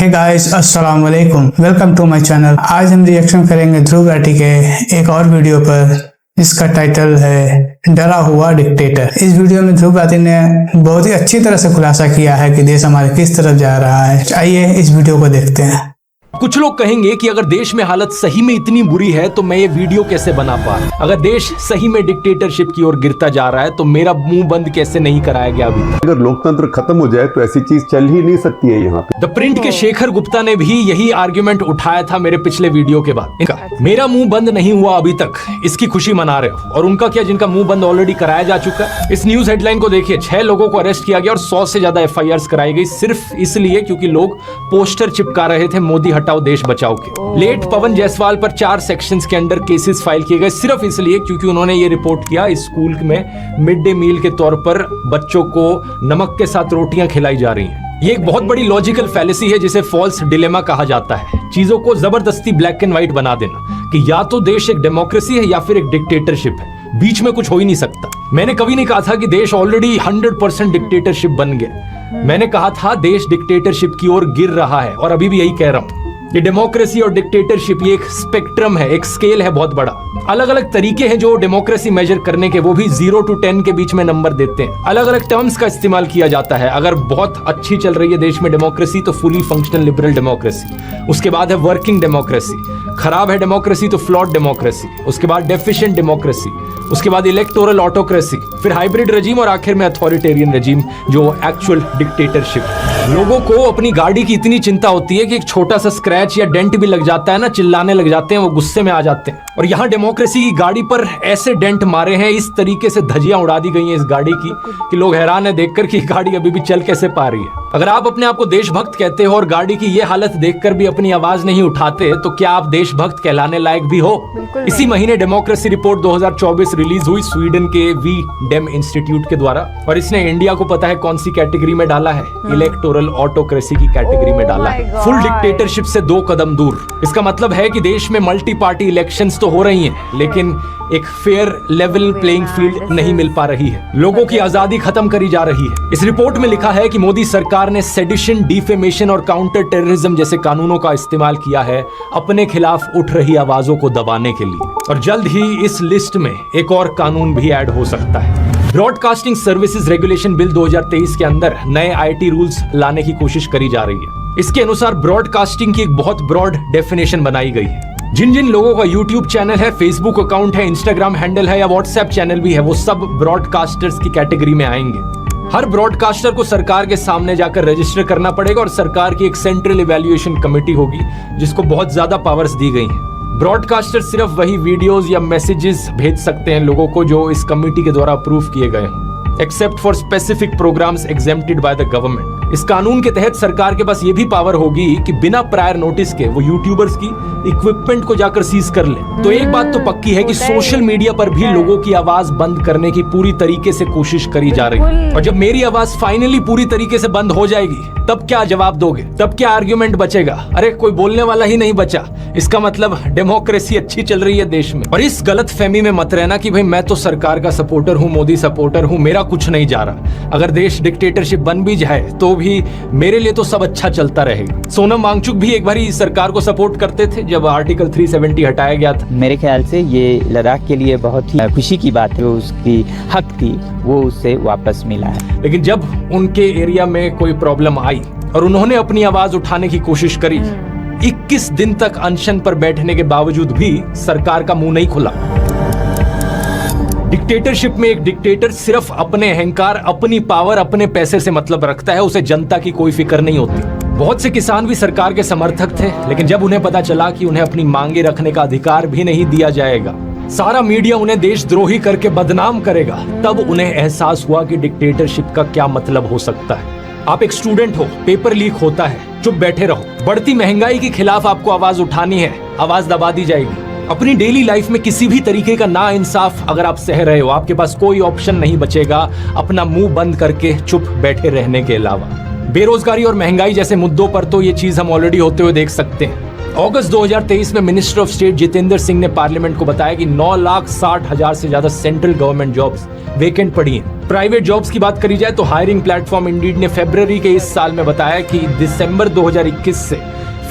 Hey guys, अस्सलाम वालेकुम, welcome to my channel. आज हम रिएक्शन करेंगे ध्रुव राठी के एक और वीडियो पर जिसका टाइटल है डरा हुआ डिक्टेटर। इस वीडियो में ध्रुव राठी ने बहुत ही अच्छी तरह से खुलासा किया है कि देश हमारे किस तरफ जा रहा है। आइए इस वीडियो को देखते हैं। कुछ लोग कहेंगे कि अगर देश में हालत सही में इतनी बुरी है तो मैं ये वीडियो कैसे बना पा रहा। अगर देश सही में डिक्टेटरशिप की ओर गिरता जा रहा है तो मेरा मुंह बंद कैसे नहीं कराया गया अभी तक। अगर लोकतंत्र खत्म हो जाए तो ऐसी चीज चल ही नहीं सकती है यहाँ पे। द प्रिंट के शेखर गुप्ता ने भी यही आर्ग्यूमेंट उठाया था मेरे पिछले वीडियो के बाद। इनका मेरा मुंह बंद नहीं हुआ अभी तक, इसकी खुशी मना रहे हो, और उनका क्या जिनका मुंह बंद ऑलरेडी कराया जा चुका है। इस न्यूज हेडलाइन को देखिए, 6 लोगों को अरेस्ट किया गया और 100 से ज्यादा FIRs कराई गई सिर्फ इसलिए क्योंकि लोग पोस्टर चिपका रहे थे मोदी हटाओ देश बचाओ के। लेट पवन जायसवाल पर 4 सेक्शंस के अंडर केसेस फाइल किए गए सिर्फ इसलिए क्योंकि उन्होंने ये रिपोर्ट किया स्कूल में मिड डे मील के तौर पर बच्चों को नमक के साथ रोटियां खिलाई जा रही हैं। ये एक बहुत बड़ी लॉजिकल फैलेसी है जिसे फॉल्स डिलेमा कहा जाता है। चीजों को जबरदस्ती ब्लैक एंड व्हाइट बना देना कि या तो देश एक डेमोक्रेसी है या फिर एक डिक्टेटरशिप है, बीच में कुछ हो ही नहीं सकता। मैंने कभी नहीं कहा था कि देश ऑलरेडी 100% डिक्टेटरशिप बन गया। मैंने कहा था देश डिक्टेटरशिप की ओर गिर रहा है और अभी भी यही कह रहा हूं। ये डेमोक्रेसी और डिक्टेटरशिप ये एक स्पेक्ट्रम है, एक स्केल है बहुत बड़ा। अलग अलग तरीके हैं जो डेमोक्रेसी मेजर करने के, वो भी 0 to 10 के बीच में नंबर देते हैं। अलग अलग टर्म्स का इस्तेमाल किया जाता है। अगर बहुत अच्छी चल रही है देश में डेमोक्रेसी तो फुली फंक्शनल लिबरल डेमोक्रेसी, उसके बाद है वर्किंग डेमोक्रेसी, खराब है डेमोक्रेसी तो फ्लॉड डेमोक्रेसी, उसके बाद डेफिशिएंट डेमोक्रेसी, उसके बाद इलेक्टोरल ऑटोक्रेसी, फिर हाइब्रिड रेजिम और आखिर में अथॉरिटेरियन रेजिम जो एक्चुअल डिक्टेटरशिप। लोगों को अपनी गाड़ी की इतनी चिंता होती है कि एक छोटा सा स्क्रैच या डेंट भी लग जाता है ना, चिल्लाने लग जाते हैं, वो गुस्से में आ जाते हैं। और यहाँ डेमोक्रेसी की गाड़ी पर ऐसे डेंट मारे हैं, इस तरीके से धज्जियां उड़ा दी गई हैं इस गाड़ी की कि लोग हैरान है देखकर कि गाड़ी अभी भी चल कैसे पा रही है। अगर आप अपने आप को देशभक्त कहते हो और गाड़ी की ये हालत देखकर भी अपनी आवाज नहीं उठाते तो क्या आप देशभक्त कहलाने लायक भी हो? इसी महीने डेमोक्रेसी रिपोर्ट 2024 रिलीज हुई स्वीडन के वी डेम इंस्टीट्यूट के द्वारा, और इसने इंडिया को पता है कौन सी कैटेगरी में डाला है? इलेक्टोरल ऑटोक्रेसी की कैटेगरी में डाला है। फुल डिक्टेटरशिप से 2 कदम दूर। इसका मतलब है कि देश में मल्टी पार्टी इलेक्शंस तो हो रही हैं, लेकिन एक फेयर लेवल प्लेइंग फील्ड नहीं मिल पा रही है। लोगों की आजादी खत्म करी जा रही है। इस रिपोर्ट में लिखा है कि मोदी सरकार ने सेडिशन, डिफेमेशन और काउंटर टेररिज्म जैसे कानूनों का इस्तेमाल किया है अपने खिलाफ उठ रही आवाजों को दबाने के लिए, और जल्द ही इस लिस्ट में एक और कानून भी ऐड हो सकता है। ब्रॉडकास्टिंग सर्विसेज रेगुलेशन बिल 2023 के अंदर नए IT रूल्स लाने की कोशिश करी जा रही है। इसके अनुसार ब्रॉडकास्टिंग की एक बहुत ब्रॉड डेफिनेशन बनाई गई है। जिन जिन लोगों का YouTube चैनल है, Facebook अकाउंट है, Instagram हैंडल है या WhatsApp चैनल भी है, वो सब ब्रॉडकास्टर्स की कैटेगरी में आएंगे। हर ब्रॉडकास्टर को सरकार के सामने जाकर रजिस्टर करना पड़ेगा और सरकार की एक सेंट्रल इवैल्यूएशन कमेटी होगी जिसको बहुत ज्यादा पावर्स दी गई हैं। ब्रॉडकास्टर सिर्फ वही वीडियोस या मैसेजेस भेज सकते हैं लोगों को जो इस कमेटी के द्वारा अप्रूव किए गए हैं, except for specific programmes exempted by the government. इस कानून के तहत सरकार के पास ये भी पावर होगी कि बिना प्रायर नोटिस के वो यूट्यूबर्स की इक्विपमेंट को जाकर सीज कर ले। तो एक बात तो पक्की है कि सोशल मीडिया पर भी लोगों की आवाज बंद करने की पूरी तरीके से कोशिश करी जा रही है। और जब मेरी आवाज फाइनली पूरी तरीके से बंद हो जाएगी तब क्या जवाब दोगे? तब क्या आर्ग्यूमेंट बचेगा? अरे कोई बोलने वाला ही नहीं बचा, इसका मतलब डेमोक्रेसी अच्छी चल रही है देश में। और इस गलत फहमी में मत रहना कि भाई मैं तो सरकार का सपोर्टर हूँ, मोदी सपोर्टर हूँ, मेरा कुछ नहीं जा रहा। अगर देश डिक्टेटरशिप बन भी जाए तो भी मेरे लिए तो सब अच्छा चलता रहेगा। सोनम वांगचुक भी एक बार सरकार को सपोर्ट करते थे जब आर्टिकल 370 हटाया गया था। मेरे ख्याल से ये लद्दाख के लिए बहुत ही खुशी की बात है, उसकी हक थी वो उससे वापस मिला है। लेकिन जब उनके एरिया में कोई प्रॉब्लम आई और उन्होंने अपनी आवाज उठाने की कोशिश करी, 21 दिन तक अनशन पर बैठने के बावजूद भी सरकार का मुंह नहीं खुला। डिक्टेटरशिप में एक डिक्टेटर सिर्फ अपने अहंकार, अपनी पावर, अपने पैसे से मतलब रखता है, उसे जनता की कोई फिक्र नहीं होती। बहुत से किसान भी सरकार के समर्थक थे, लेकिन जब उन्हें पता चला कि उन्हें अपनी मांगे रखने का अधिकार भी नहीं दिया जाएगा, सारा मीडिया उन्हें देशद्रोही करके बदनाम करेगा, तब उन्हें एहसास हुआ कि डिक्टेटरशिप का क्या मतलब हो सकता है। आप एक स्टूडेंट हो, पेपर लीक होता है, चुप बैठे रहो। बढ़ती महंगाई के खिलाफ आपको आवाज उठानी है, आवाज दबा दी जाएगी। अपनी डेली लाइफ में किसी भी तरीके का नाइंसाफ अगर आप सह रहे हो, आपके पास कोई ऑप्शन नहीं बचेगा अपना मुंह बंद करके चुप बैठे रहने के अलावा। बेरोजगारी और महंगाई जैसे मुद्दों पर तो ये चीज हम ऑलरेडी होते हुए देख सकते हैं। अगस्त 2023 में minister of state Jitendra Singh ने पार्लियामेंट को बताया कि 9,60,000 से ज्यादा सेंट्रल गवर्नमेंट जॉब्स वेकेंट पड़ी हैं। प्राइवेट जॉब्स की बात करी जाए तो हायरिंग प्लेटफॉर्म इंडीड ने फरवरी के इस साल में बताया कि दिसंबर 2021 से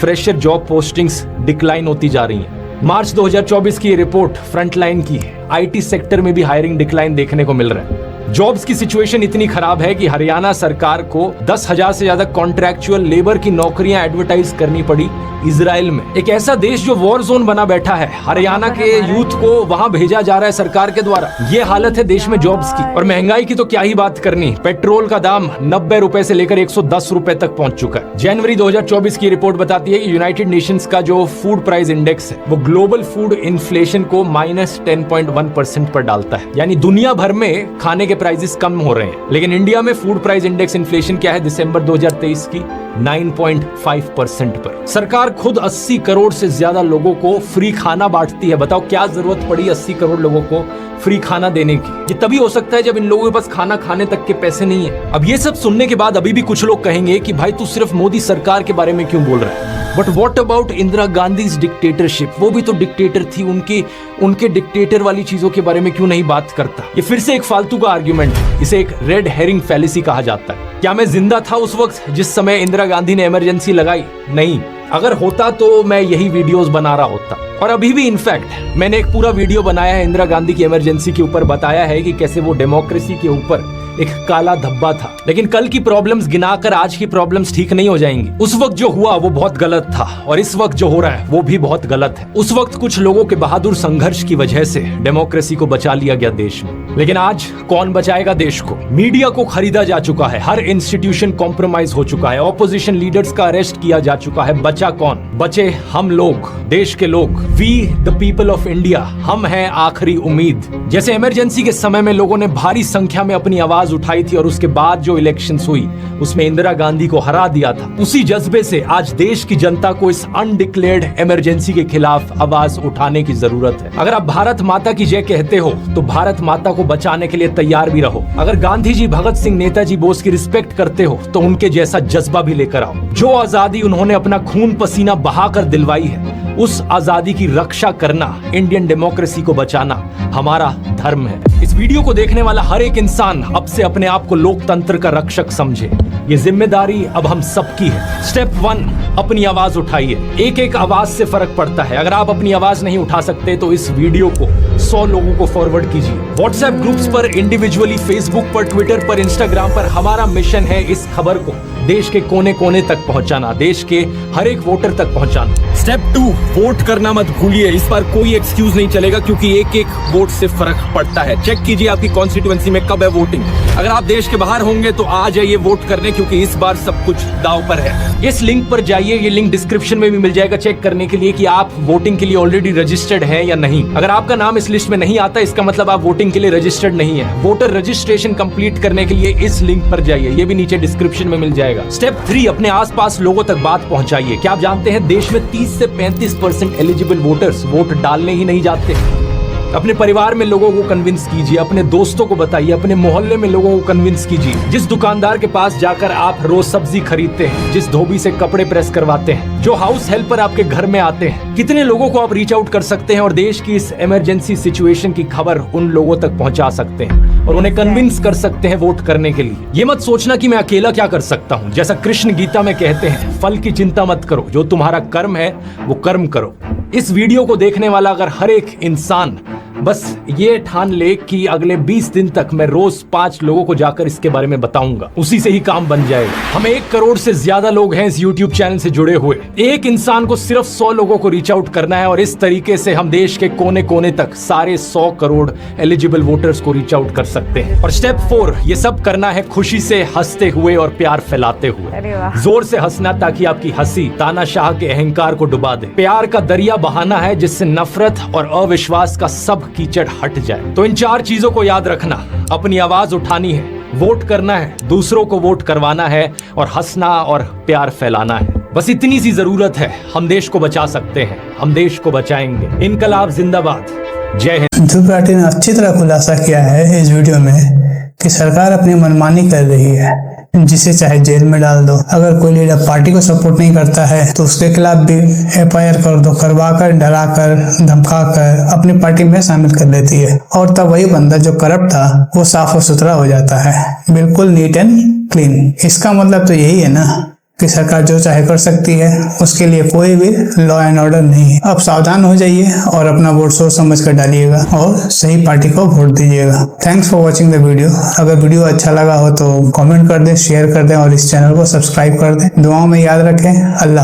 फ्रेशर जॉब पोस्टिंग्स डिक्लाइन होती जा रही हैं। मार्च 2024 की ये रिपोर्ट फ्रंटलाइन की है। आईटी सेक्टर में भी हायरिंग डिक्लाइन देखने को मिल रहा है। जॉब्स की सिचुएशन इतनी खराब है कि हरियाणा सरकार को 10,000 से ज्यादा कॉन्ट्रैक्चुअल लेबर की नौकरियां एडवर्टाइज करनी पड़ी इजराइल में, एक ऐसा देश जो वॉर जोन बना बैठा है। हरियाणा के यूथ को वहां भेजा जा रहा है सरकार के द्वारा। ये हालत है देश में जॉब्स की। और महंगाई की तो क्या ही बात करनी, पेट्रोल का दाम 90 रुपए से लेकर 110 रुपए तक पहुंच चुका है। जनवरी 2024 की रिपोर्ट बताती है कि यूनाइटेड नेशंस का जो फूड प्राइस इंडेक्स है वो ग्लोबल फूड इन्फ्लेशन को -10.1% पर डालता है। यानी दुनिया भर में खाने के प्राइसेस कम हो रहे हैं, लेकिन इंडिया में फूड प्राइस इंडेक्स इन्फ्लेशन क्या है दिसंबर 2023 की 9.5% पर। सरकार खुद 80 करोड़ से ज्यादा लोगों को फ्री खाना बांटती है। बताओ क्या जरूरत पड़ी 80 करोड़ लोगों को फ्री खाना देने की? ये तभी हो सकता है जब इन लोगों के पास खाना खाने तक के पैसे नहीं है। अब ये सब सुनने के बाद अभी भी कुछ लोग कहेंगे कि भाई तू सिर्फ मोदी सरकार के बारे में क्यों बोल रहा है? But what about Indira Gandhi dictatorship? वो भी तो डिक्टेटर थी। उनके डिक्टेटर वाली चीजों के बारे में क्यों नहीं बात करता? ये फिर से एक फालतू का आर्ग्यूमेंट है। इसे एक रेड हेरिंग फैलेसी कहा जाता है। क्या मैं जिंदा था उस वक्त जिस समय इंदिरा गांधी ने इमरजेंसी लगाई? नहीं। अगर होता तो मैं यही वीडियोस बना रहा होता। और अभी भी इनफैक्ट मैंने एक पूरा वीडियो बनाया है इंदिरा गांधी की इमरजेंसी के ऊपर, बताया है कि कैसे वो डेमोक्रेसी के ऊपर एक काला धब्बा था। लेकिन कल की प्रॉब्लम्स गिनाकर आज की प्रॉब्लम्स ठीक नहीं हो जाएंगी। उस वक्त जो हुआ वो बहुत गलत था और इस वक्त जो हो रहा है वो भी बहुत गलत है। उस वक्त कुछ लोगों के बहादुर संघर्ष की वजह से डेमोक्रेसी को बचा लिया गया देश में। लेकिन आज कौन बचाएगा देश को? मीडिया को खरीदा जा चुका है, हर इंस्टीट्यूशन कॉम्प्रोमाइज हो चुका है, ऑपोजिशन लीडर्स का अरेस्ट किया जा चुका है। बचा कौन? बचे हम लोग, देश के लोग, we the people of India. हम हैं आखिरी उम्मीद। जैसे इमरजेंसी के समय में लोगों ने भारी संख्या में अपनी आवाज उठाई थी और उसके बाद जो इलेक्शंस हुई उसमें इंदिरा गांधी को हरा दिया था, उसी जज्बे से आज देश की जनता को इस अनडिक्लेयर्ड इमरजेंसी के खिलाफ आवाज उठाने की जरूरत है। अगर आप भारत माता की जय कहते हो तो भारत माता को बचाने के लिए तैयार भी रहो। अगर गांधी जी, भगत सिंह, नेताजी बोस की रिस्पेक्ट करते हो तो उनके जैसा जज्बा भी लेकर आओ। जो आजादी उन्होंने अपना खून पसीना बहाकर दिलवाई है, उस आजादी की रक्षा करना, इंडियन डेमोक्रेसी को बचाना हमारा धर्म है। इस वीडियो को देखने वाला हर एक इंसान अब से अपने आप को लोकतंत्र का रक्षक समझे। ये जिम्मेदारी अब हम सबकी है। स्टेप 1, अपनी आवाज उठाइए। एक एक आवाज से फर्क पड़ता है। अगर आप अपनी आवाज नहीं उठा सकते तो इस वीडियो को 100 लोगों को फॉरवर्ड कीजिए। व्हाट्सएप ग्रुप्स पर, इंडिविजुअली, फेसबुक पर, ट्विटर पर, इंस्टाग्राम पर। हमारा मिशन है इस खबर को देश के कोने कोने तक पहुंचाना, देश के हर एक वोटर तक पहुंचाना। स्टेप 2, वोट करना मत भूलिए। इस बार कोई एक्सक्यूज नहीं चलेगा क्योंकि एक एक वोट से फर्क पड़ता है। चेक कीजिए आपकी कॉन्स्टिट्यूएंसी में कब है वोटिंग। अगर आप देश के बाहर होंगे तो आ जाइए वोट करने, क्योंकि इस बार सब कुछ दांव पर है। इस लिंक पर जाइए, ये लिंक डिस्क्रिप्शन में भी मिल जाएगा, चेक करने के लिए कि आप वोटिंग के लिए ऑलरेडी रजिस्टर्ड हैं या नहीं। अगर आपका नाम इस लिस्ट में नहीं आता इसका मतलब आप वोटिंग के लिए रजिस्टर्ड नहीं है। वोटर रजिस्ट्रेशन कंप्लीट करने के लिए इस लिंक पर जाइए, ये भी नीचे डिस्क्रिप्शन में मिल जाएगा। स्टेप 3, अपने आसपास लोगों तक बात पहुंचाइए। क्या आप जानते हैं देश में 30 से 35% एलिजिबल वोटर्स वोट डालने ही नहीं जाते। अपने परिवार में लोगों को कन्विंस कीजिए, अपने दोस्तों को बताइए, अपने मोहल्ले में लोगों को कन्विंस कीजिए। जिस दुकानदार के पास जाकर आप रोज सब्जी खरीदते हैं, जिस धोबी से कपड़े प्रेस करवाते हैं, जो हाउस हेल्पर आपके घर में आते हैं, कितने लोगों को आप रीच आउट कर सकते हैं और देश की इस इमरजेंसी सिचुएशन की खबर उन लोगों तक पहुंचा सकते हैं और उन्हें कन्विंस कर सकते हैं वोट करने के लिए। ये मत सोचना कि मैं अकेला क्या कर सकता हूं। जैसा कृष्ण गीता में कहते हैं, फल की चिंता मत करो, जो तुम्हारा कर्म है वो कर्म करो। इस वीडियो को देखने वाला अगर हर एक इंसान बस ये ठान ले कि अगले 20 दिन तक मैं रोज 5 लोगों को जाकर इसके बारे में बताऊंगा, उसी से ही काम बन जाएगा। हम 1 करोड़ से ज्यादा लोग हैं इस YouTube चैनल से जुड़े हुए। एक इंसान को सिर्फ 100 लोगों को रीच आउट करना है और इस तरीके से हम देश के कोने कोने तक सारे 100 करोड़ एलिजिबल वोटर्स को रीच आउट कर सकते हैं। और स्टेप 4, ये सब करना है खुशी से, हंसते हुए और प्यार फैलाते हुए। जोर से हंसना ताकि आपकी हंसी तानाशाह के अहंकार को डुबा दे। प्यार का दरिया बहाना है जिससे नफरत और अविश्वास का सब कीचड़ हट जाए। तो इन 4 चीजों को याद रखना, अपनी आवाज उठानी है, वोट करना है, दूसरों को वोट करवाना है और हंसना और प्यार फैलाना है। बस इतनी सी जरूरत है। हम देश को बचा सकते हैं, हम देश को बचाएंगे। इनकलाब जिंदाबाद, जय हिंद। ध्रुव राठी ने अच्छी तरह खुलासा किया है इस वीडियो में कि सरकार अपनी मनमानी कर रही है। जिसे चाहे जेल में डाल दो। अगर कोई लीडर पार्टी को सपोर्ट नहीं करता है तो उसके खिलाफ भी FIR कर दो, करवाकर, डराकर, धमकाकर अपनी पार्टी में शामिल कर लेती है, और तब वही बंदा जो करप्ट था वो साफ और सुथरा हो जाता है, बिल्कुल नीट एंड क्लीन। इसका मतलब तो यही है ना कि सरकार जो चाहे कर सकती है, उसके लिए कोई भी लॉ एंड ऑर्डर नहीं है। अब सावधान हो जाइए और अपना वोट सोच समझ कर डालिएगा और सही पार्टी को वोट दीजिएगा। Thanks for watching the video. अगर वीडियो अच्छा लगा हो तो कमेंट कर दें, शेयर कर दें और इस चैनल को सब्सक्राइब कर दें। दुआओं में याद रखें। अल्लाह।